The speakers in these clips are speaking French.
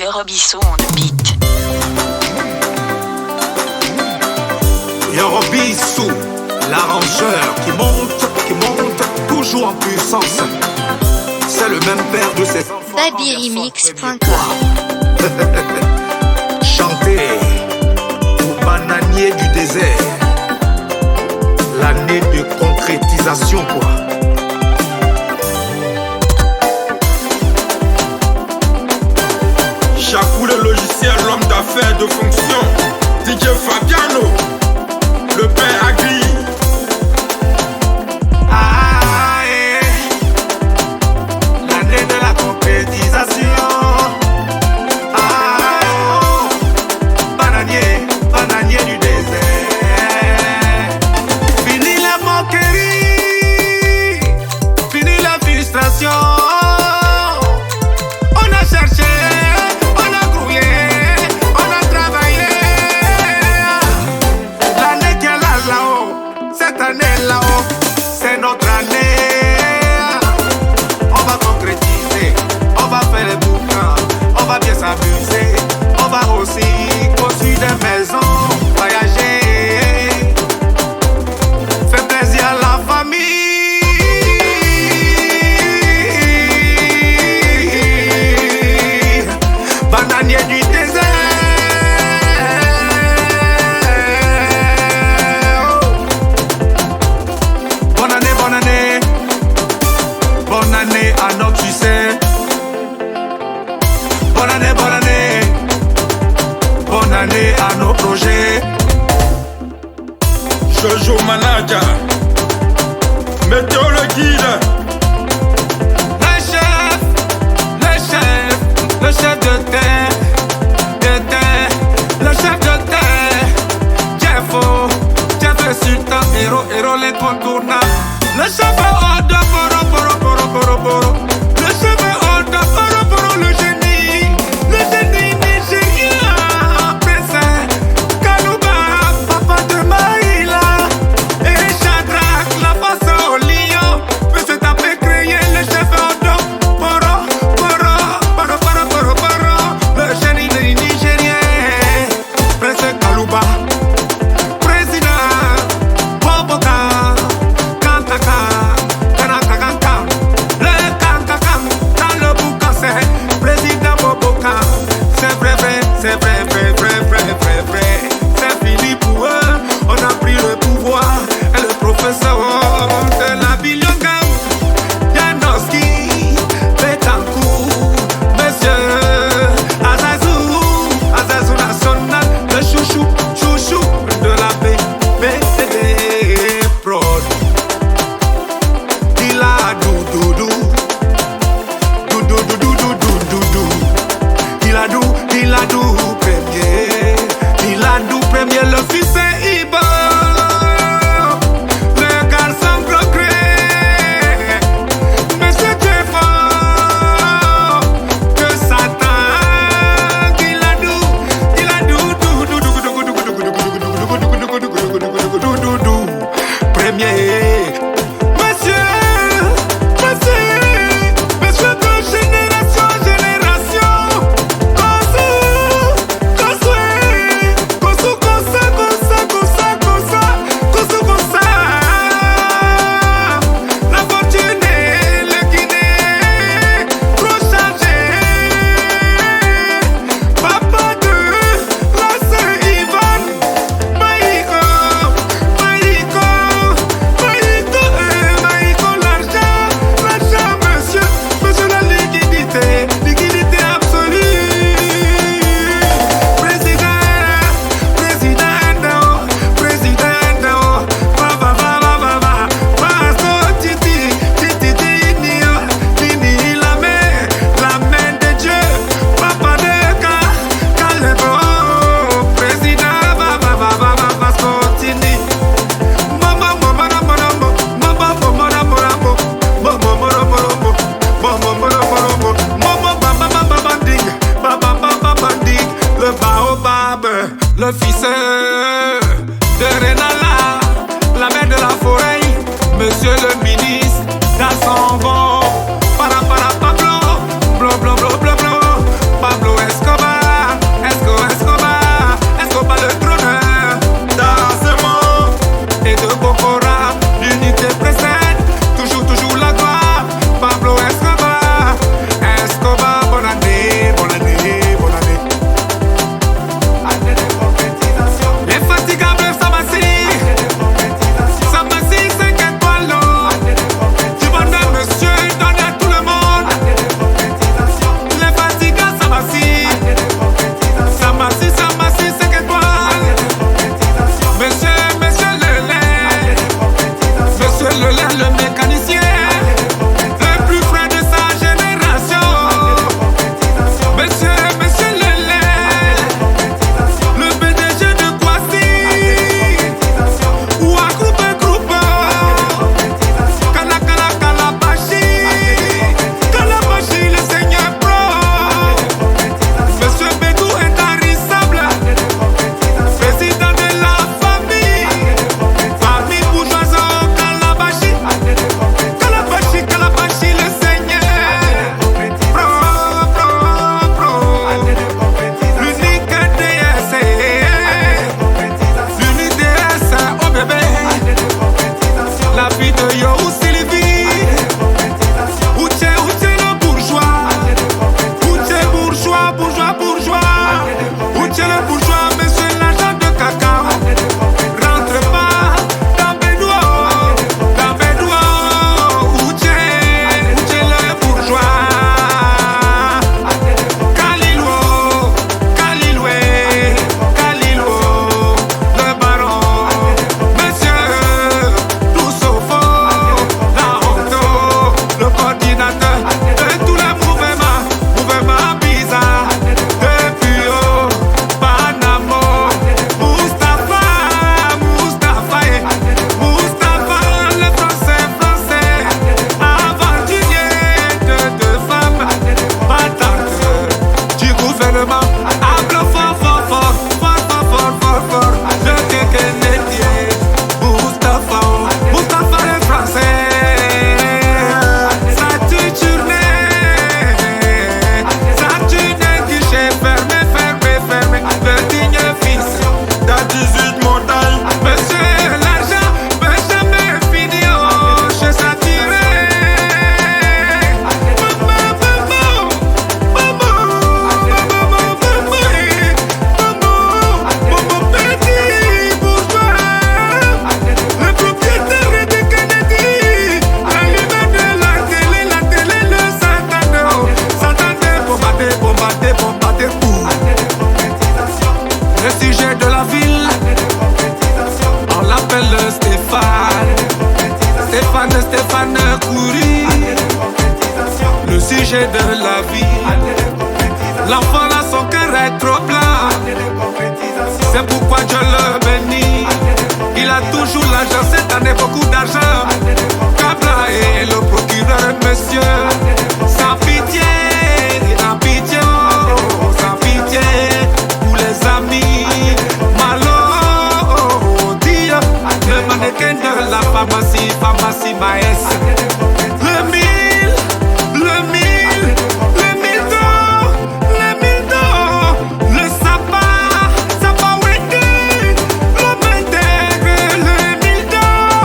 Yorobisso on the beat. Yorobisso, l'arrangeur qui monte toujours en puissance. C'est le même père de ses enfants. Babyremix.com. Chanter au bananier du désert. L'année de concrétisation, quoi. Chacou le logiciel, l'homme d'affaires de fonction. DJ Fabiano, le père Agui. Ah, l'année de la concrétisation. Ah, oh, bananier du désert. Fini la moquerie, fini la frustration. On a cherché. Là-haut, c'est notre année. On va concrétiser, on va faire les bouquins, on va bien s'amuser, on va aussi construire des maisons, voyager, faire plaisir à la famille. Bananier du désert. Bonne année à notre succès. Bonne année. Bonne année à nos projets. Jojo Manaja, Météo le guide. Le chef de terre, le chef de terre. Jeff le sultan, héros l'incontournable. Le chef est de poro. Le chef est de poro, le génie nigérien. Princesse Kalouba, papa de Maïla. Et Shadrach, la face au lion. Peut se taper créer le chef est de poro. Le génie nigérien. Princesse Kalouba. C'est vrai. C'est fini pour eux. On a pris le pouvoir. Et le professeur de la Bilonga, Janowski, Betancourt, Monsieur Azazou National, le chouchou de la BBD Prod. Il a doudou. Il a doux premier, le fils est Ibo. Le garçon progrès. Monsieur Jeffo, que Satan. Il a doux. Premier. Monsieur de génération. Le fils de Renala, la mère de la forêt, monsieur le ministre, dans son vent, Pablo Escobar. gouvernement. Hablo fort, fort, fort, fort, fort, fort, fort, fort. Je dis que Moustapha, Moustapha le français. Ça tue tourner, ça tue des guichets fermés, fermés, fermés. Le digne fils Dans 18 montagnes, monsieur l'argent peut jamais finir. Je s'attirer. Le sujet de la ville, on l'appelle Stéphane. Stéphane Coury. Le sujet de la vie, l'enfant a son cœur est trop plein. C'est pourquoi Dieu le bénit. Il a toujours l'argent, cette année beaucoup d'argent. Kabla et le procureur, monsieur, sans pitié, sans pitié, oh, sans pitié pour les amis. Malo, Dieu, le mannequin de la pharmacie, pharmacie Maes. Le mille, le mille, le mille d'or, le mille d'or, le sapin wende, l'homme intègre, le mille d'or,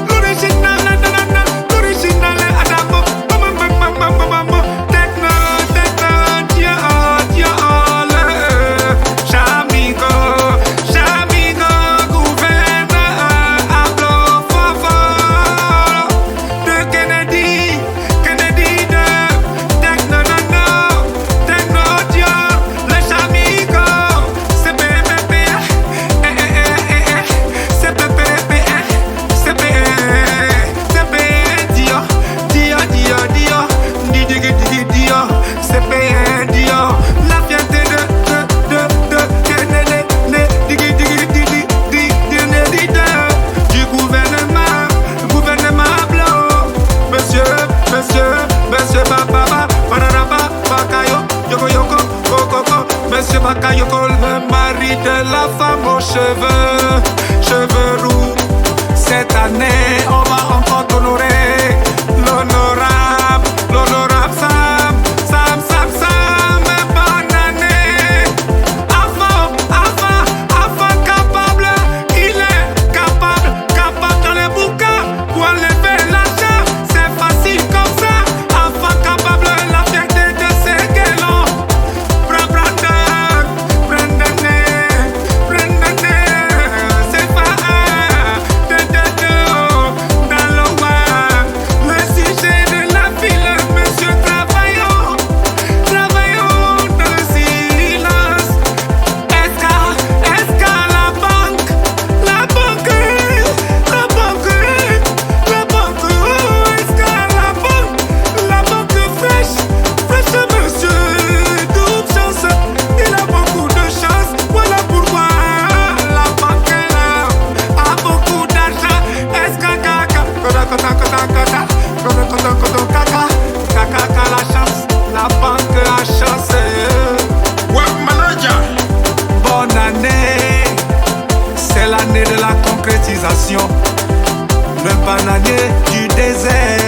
l'original, Adamo, techno, Dieu, le Chamigo, gouverneur, hablo fort, de Kennedy de techno, Dieu, le Chamigo, CPPP, Dio, la fierté de Kennedy, du gouvernement blanc. Monsieur Bakayo, Yoko, Monsieur Bakayoko, le mari de la femme aux cheveux roux. Cette année, on va encore honorer l'honorable Sam, bonne année. Avant capable, il est capable dans les bouquins pour enlever l'argent, c'est facile comme ça. Avant capable, la fierté de ses guélons. Brandon, c'est pas dans le web. Le sujet de la ville, monsieur, travaillons dans le silence. Est-ce que la banque, est-ce que la banque fraîche, monsieur, double chance, il a beaucoup de chance, voilà pourquoi la banque là a beaucoup d'argent. Est-ce que la chance, la banque a chance. Web Manager, Bonne année, c'est l'année de la concrétisation. Le bananier du désert.